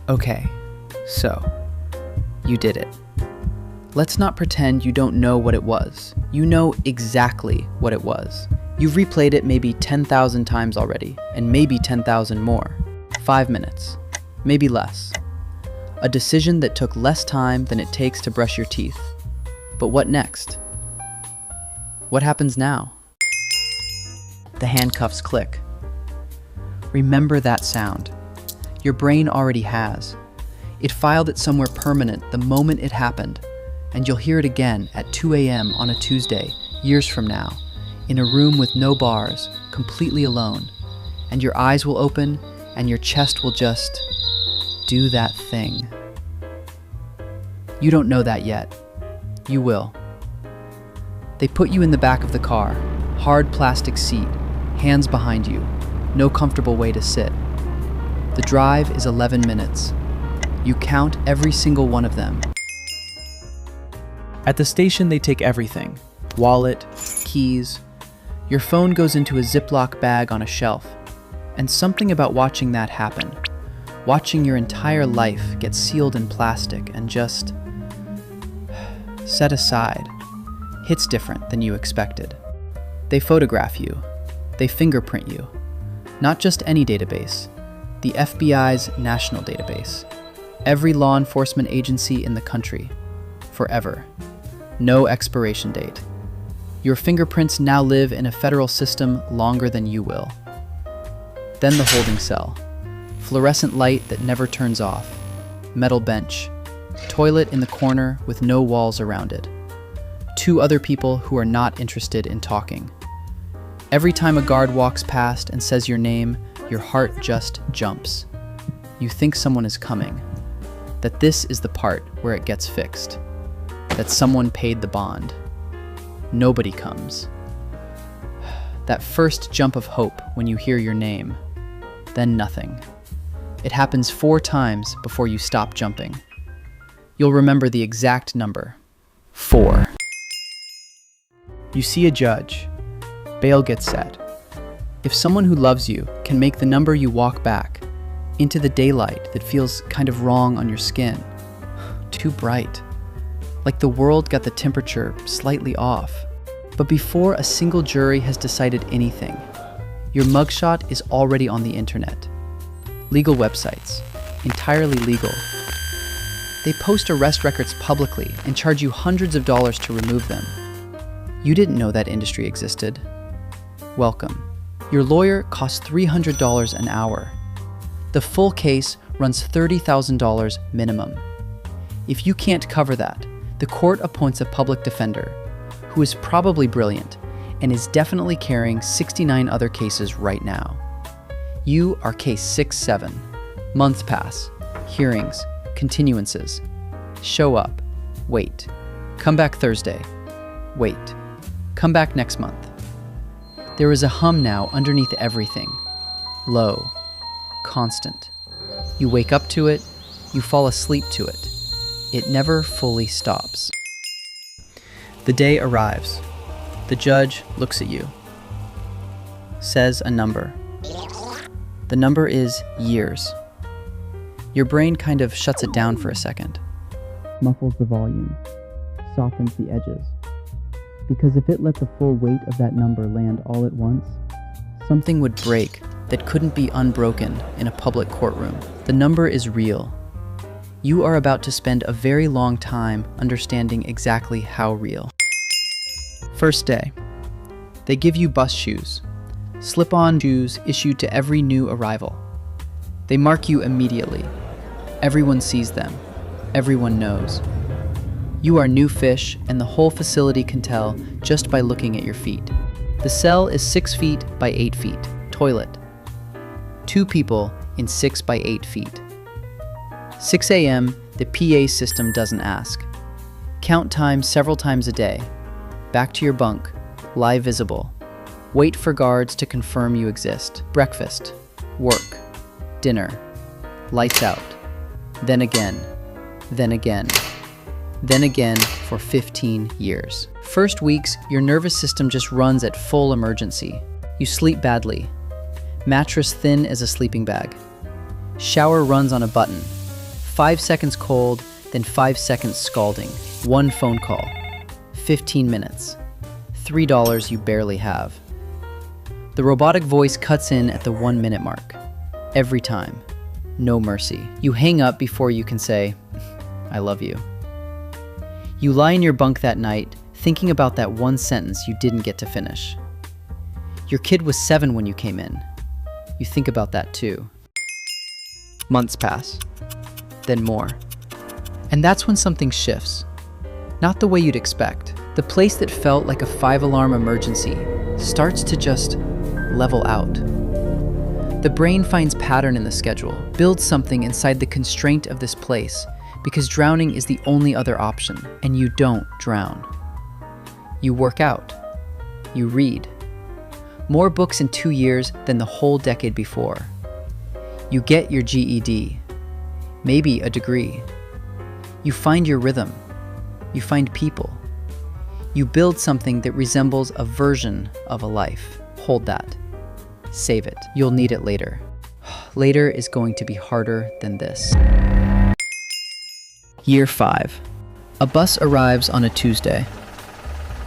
Okay, so you did it. Let's not pretend you don't know what it was. You know exactly what it was. You've replayed it maybe 10,000 times already, and maybe 10,000 more. 5 minutes, maybe less. A decision that took less time than it takes to brush your teeth. But what next? What happens now? The handcuffs click. Remember that sound. Your brain already has. It filed it somewhere permanent the moment it happened, and you'll hear it again at 2 a.m. on a Tuesday, years from now, in a room with no bars, completely alone, and your eyes will open and your chest will just do that thing. You don't know that yet. You will. They put you in the back of the car, hard plastic seat, hands behind you, no comfortable way to sit. The drive is 11 minutes. You count every single one of them. At the station, they take everything: wallet, keys. Your phone goes into a Ziploc bag on a shelf. And something about watching that happen, watching your entire life get sealed in plastic and just set aside, hits different than you expected. They photograph you. They fingerprint you. Not just any database, the FBI's national database. Every law enforcement agency in the country. Forever. No expiration date. Your fingerprints now live in a federal system longer than you will. Then the holding cell. Fluorescent light that never turns off. Metal bench. Toilet in the corner with no walls around it. 2 other people who are not interested in talking. Every time a guard walks past and says your name, your heart just jumps. You think someone is coming. That this is the part where it gets fixed. That someone paid the bond. Nobody comes. That first jump of hope when you hear your name. Then nothing. It happens 4 times before you stop jumping. You'll remember the exact number. 4. You see a judge. Bail gets set. If someone who loves you can make the number you walk back into the daylight that feels kind of wrong on your skin, too bright, like the world got the temperature slightly off. But before a single jury has decided anything, your mugshot is already on the internet. Legal websites, entirely legal. They post arrest records publicly and charge you hundreds of dollars to remove them. You didn't know that industry existed. Welcome. Your lawyer costs $300 an hour. The full case runs $30,000 minimum. If you can't cover that, the court appoints a public defender, who is probably brilliant and is definitely carrying 69 other cases right now. You are case 6-7. Months pass. Hearings, continuances. Show up. Wait. Come back Thursday. Wait. Come back next month. There is a hum now underneath everything. Low. Constant. You wake up to it. You fall asleep to it. It never fully stops. The day arrives. The judge looks at you. Says a number. The number is years. Your brain kind of shuts it down for a second. Muffles the volume. Softens the edges. Because if it let the full weight of that number land all at once, something would break that couldn't be unbroken in a public courtroom. The number is real. You are about to spend a very long time understanding exactly how real. First day. They give you bus shoes. Slip-on shoes issued to every new arrival. They mark you immediately. Everyone sees them. Everyone knows. You are new fish, and the whole facility can tell just by looking at your feet. The cell is 6 feet by 8 feet. Toilet. 2 people in 6 by 8 feet. 6 a.m., the PA system doesn't ask. Count time several times a day. Back to your bunk. Lie visible. Wait for guards to confirm you exist. Breakfast. Work. Dinner. Lights out. Then again. Then again. Then again for 15 years. First weeks, your nervous system just runs at full emergency. You sleep badly. Mattress thin as a sleeping bag. Shower runs on a button. 5 seconds cold, then 5 seconds scalding. 1 phone call. 15 minutes. $3 you barely have. The robotic voice cuts in at the 1 minute mark. Every time. No mercy. You hang up before you can say, I love you. You lie in your bunk that night, thinking about that one sentence you didn't get to finish. Your kid was 7 when you came in. You think about that too. Months pass. Then more. And that's when something shifts. Not the way you'd expect. The place that felt like a 5-alarm emergency starts to just level out. The brain finds pattern in the schedule, builds something inside the constraint of this place, because drowning is the only other option, and you don't drown. You work out. You read. More books in 2 years than the whole decade before. You get your GED. Maybe a degree. You find your rhythm. You find people. You build something that resembles a version of a life. Hold that. Save it. You'll need it later. Later is going to be harder than this. Year 5. A bus arrives on a Tuesday.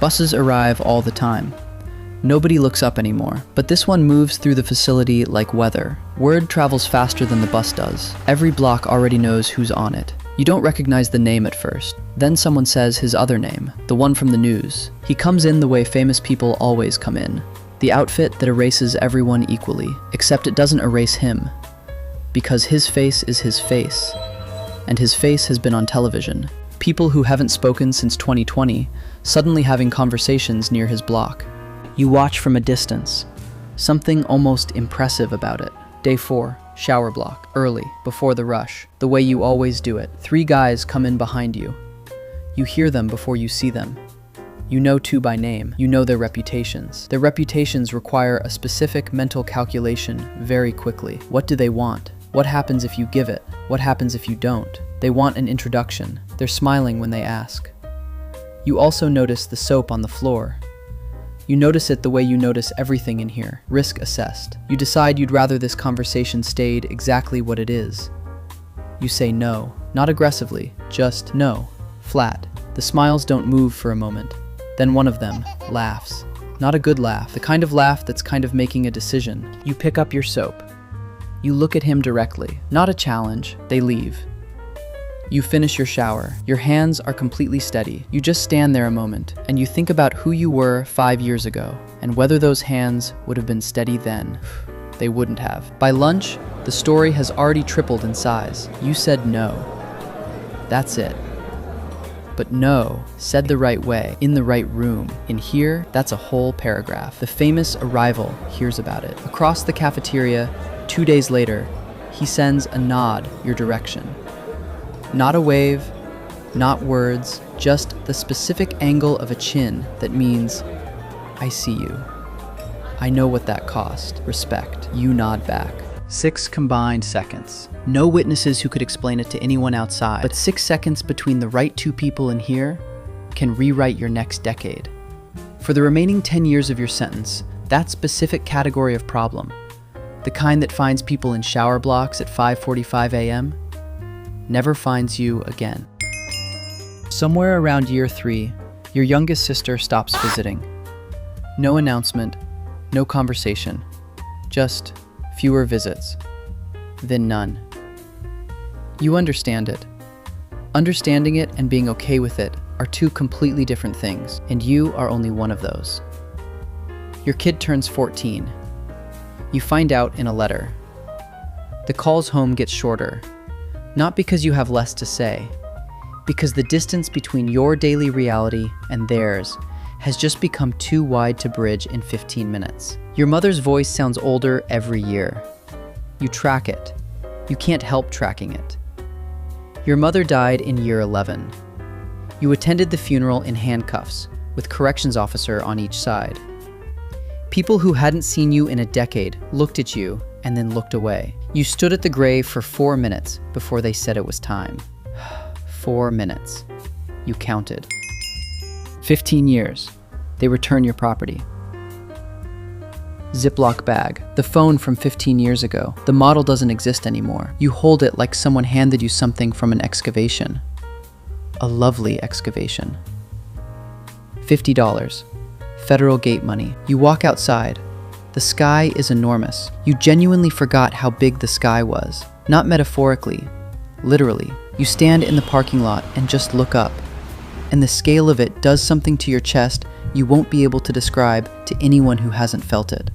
Buses arrive all the time. Nobody looks up anymore, but this one moves through the facility like weather. Word travels faster than the bus does. Every block already knows who's on it. You don't recognize the name at first. Then someone says his other name, the one from the news. He comes in the way famous people always come in. The outfit that erases everyone equally, except it doesn't erase him. Because his face is his face. And his face has been on television. People who haven't spoken since 2020, suddenly having conversations near his block. You watch from a distance. Something almost impressive about it. Day 4, shower block, early, before the rush, the way you always do it. 3 guys come in behind you. You hear them before you see them. You know 2 by name. You know their reputations. Their reputations require a specific mental calculation very quickly. What do they want? What happens if you give it? What happens if you don't? They want an introduction. They're smiling when they ask. You also notice the soap on the floor. You notice it the way you notice everything in here, risk assessed. You decide you'd rather this conversation stayed exactly what it is. You say no, not aggressively, just no, flat. The smiles don't move for a moment. Then one of them laughs. Not a good laugh, the kind of laugh that's kind of making a decision. You pick up your soap. You look at him directly. Not a challenge, they leave. You finish your shower. Your hands are completely steady. You just stand there a moment, and you think about who you were 5 years ago, and whether those hands would have been steady then. They wouldn't have. By lunch, the story has already tripled in size. You said no. That's it. But no, said the right way, in the right room. In here, that's a whole paragraph. The famous arrival hears about it. Across the cafeteria, 2 days later, he sends a nod your direction. Not a wave, not words, just the specific angle of a chin that means, I see you. I know what that cost. Respect. You nod back. 6 combined seconds. No witnesses who could explain it to anyone outside, but 6 seconds between the right 2 people in here can rewrite your next decade. For the remaining 10 years of your sentence, that specific category of problem, the kind that finds people in shower blocks at 5:45 a.m., never finds you again. Somewhere around year 3, your youngest sister stops visiting. No announcement, no conversation, just fewer visits, then none. You understand it. Understanding it and being okay with it are 2 completely different things, and you are only one of those. Your kid turns 14. You find out in a letter. The calls home get shorter. Not because you have less to say, because the distance between your daily reality and theirs has just become too wide to bridge in 15 minutes. Your mother's voice sounds older every year. You track it. You can't help tracking it. Your mother died in year 11. You attended the funeral in handcuffs, with corrections officer on each side. People who hadn't seen you in a decade looked at you and then looked away. You stood at the grave for 4 minutes before they said it was time. 4 minutes. You counted. 15 years. They return your property. Ziploc bag. The phone from 15 years ago. The model doesn't exist anymore. You hold it like someone handed you something from an excavation. A lovely excavation. $50. Federal gate money. You walk outside. The sky is enormous. You genuinely forgot how big the sky was. Not metaphorically, literally. You stand in the parking lot and just look up. And the scale of it does something to your chest you won't be able to describe to anyone who hasn't felt it.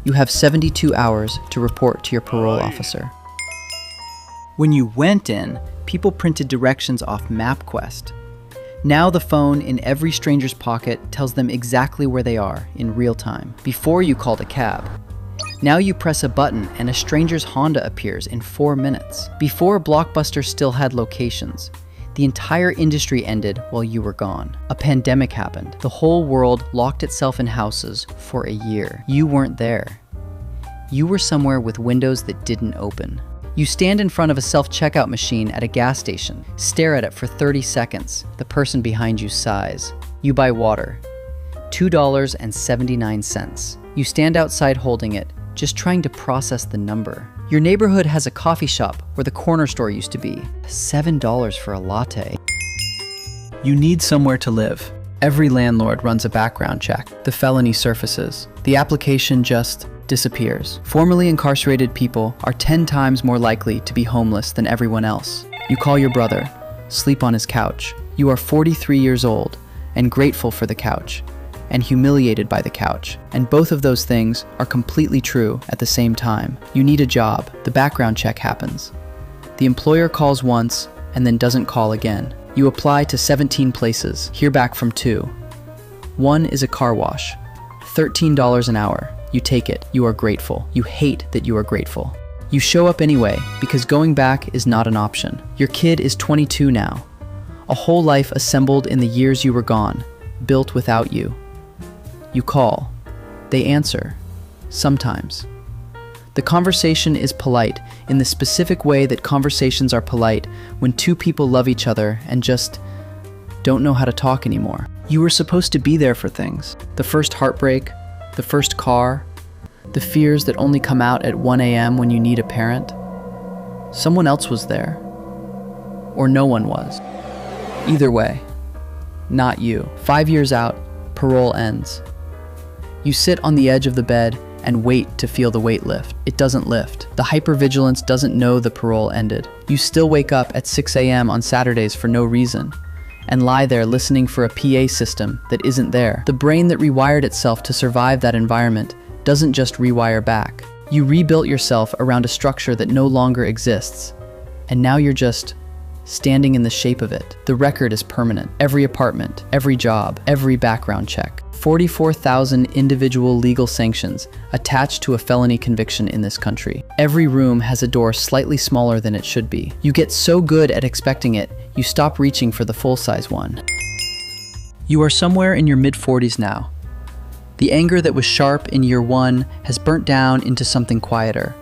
You have 72 hours to report to your parole officer. When you went in, people printed directions off MapQuest. Now the phone in every stranger's pocket tells them exactly where they are in real time, before you called a cab. Now you press a button and a stranger's Honda appears in 4 minutes. Before Blockbuster still had locations, the entire industry ended while you were gone. A pandemic happened. The whole world locked itself in houses for a year. You weren't there. You were somewhere with windows that didn't open. You stand in front of a self-checkout machine at a gas station, stare at it for 30 seconds. The person behind you sighs. You buy water. $2.79. You stand outside holding it, just trying to process the number. Your neighborhood has a coffee shop where the corner store used to be. $7 for a latte. You need somewhere to live. Every landlord runs a background check. The felony surfaces. The application just disappears. Formerly incarcerated people are 10 times more likely to be homeless than everyone else. You call your brother, sleep on his couch. You are 43 years old and grateful for the couch and humiliated by the couch. And both of those things are completely true at the same time. You need a job. The background check happens. The employer calls once and then doesn't call again. You apply to 17 places, hear back from 2. One is a car wash. $13 an hour. You take it. You are grateful. You hate that you are grateful. You show up anyway because going back is not an option. Your kid is 22 now. A whole life assembled in the years you were gone, built without you. You call. They answer. Sometimes. The conversation is polite in the specific way that conversations are polite when two people love each other and just don't know how to talk anymore. You were supposed to be there for things. The first heartbreak, the first car, the fears that only come out at 1 a.m. when you need a parent. Someone else was there. Or no one was. Either way, not you. 5 years out, parole ends. You sit on the edge of the bed and wait to feel the weight lift. It doesn't lift. The hypervigilance doesn't know the parole ended. You still wake up at 6 a.m. on Saturdays for no reason and lie there listening for a PA system that isn't there. The brain that rewired itself to survive that environment doesn't just rewire back. You rebuilt yourself around a structure that no longer exists, and now you're just standing in the shape of it. The record is permanent. Every apartment, every job, every background check. 44,000 individual legal sanctions attached to a felony conviction in this country. Every room has a door slightly smaller than it should be. You get so good at expecting it, you stop reaching for the full-size one. You are somewhere in your mid-40s now. The anger that was sharp in year 1 has burnt down into something quieter.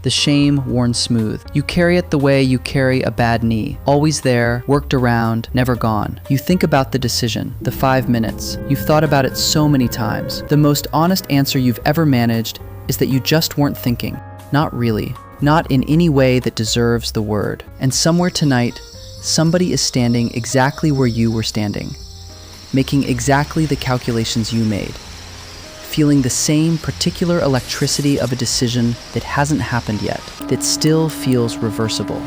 The shame worn smooth. You carry it the way you carry a bad knee. Always there, worked around, never gone. You think about the decision, the 5 minutes. You've thought about it so many times. The most honest answer you've ever managed is that you just weren't thinking. Not really. Not in any way that deserves the word. And somewhere tonight, somebody is standing exactly where you were standing, making exactly the calculations you made, feeling the same particular electricity of a decision that hasn't happened yet, that still feels reversible.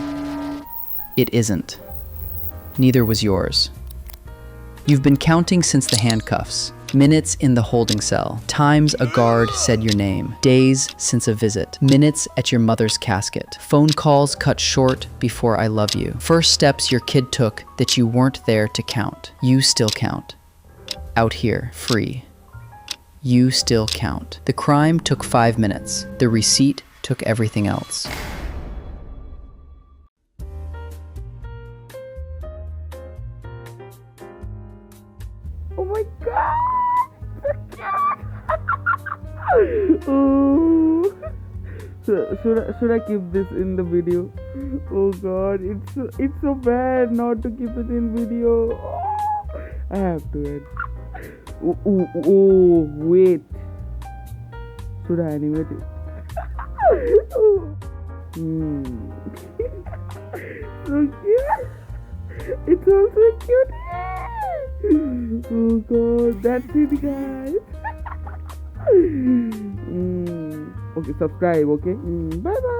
It isn't. Neither was yours. You've been counting since the handcuffs, minutes in the holding cell, times a guard said your name, days since a visit, minutes at your mother's casket, phone calls cut short before I love you, first steps your kid took that you weren't there to count. You still count. Out here, free. You still count. The crime took 5 minutes. The receipt took everything else. Oh my god! Oh. Should I keep this in the video? Oh god, it's so bad not to keep it in video. Oh, I have to end. Oh, wait. Should I animate it? So cute. It's also cute. Oh god, that's it, guys. Okay, subscribe, okay? Bye bye.